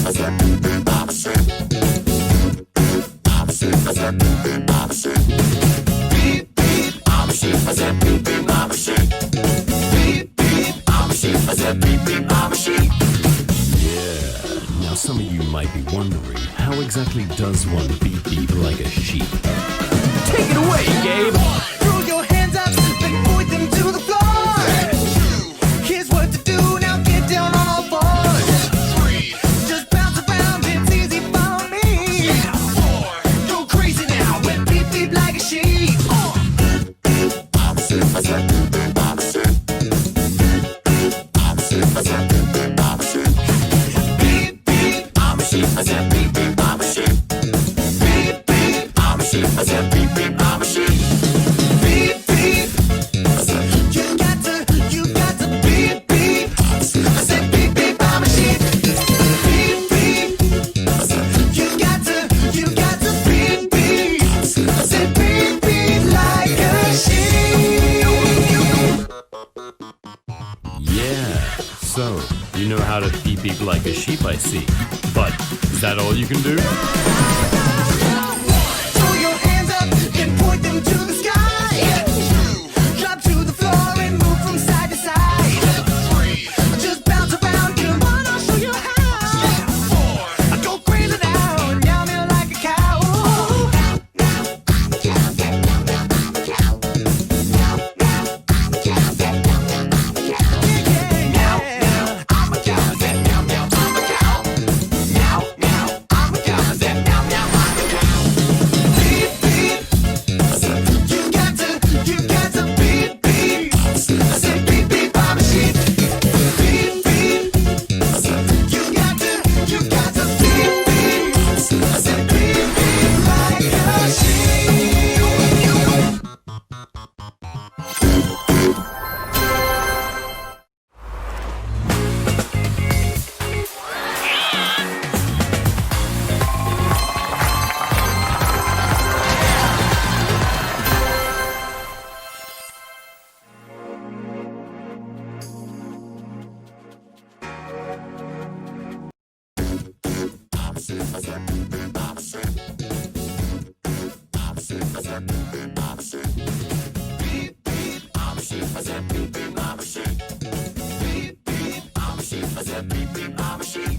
Now some of you might be wondering, how exactly does one beep beep like a sheep? Take it away, Gabe! Throw your hands up, then point them to the floor. Here's what to do, now get down on all fours. Just bounce around, it's easy for me. Go crazy now, when beep beep like a sheep. So, you know how to beep beep like a sheep, I see. But, is that all you can do? Throw your hands up and point them to the sky. Drop to the floor and move from side to side. Just bounce around, come on, I'll show you how. Go crazy now, meow meow like a cow. Beep beep, I'm a sheep.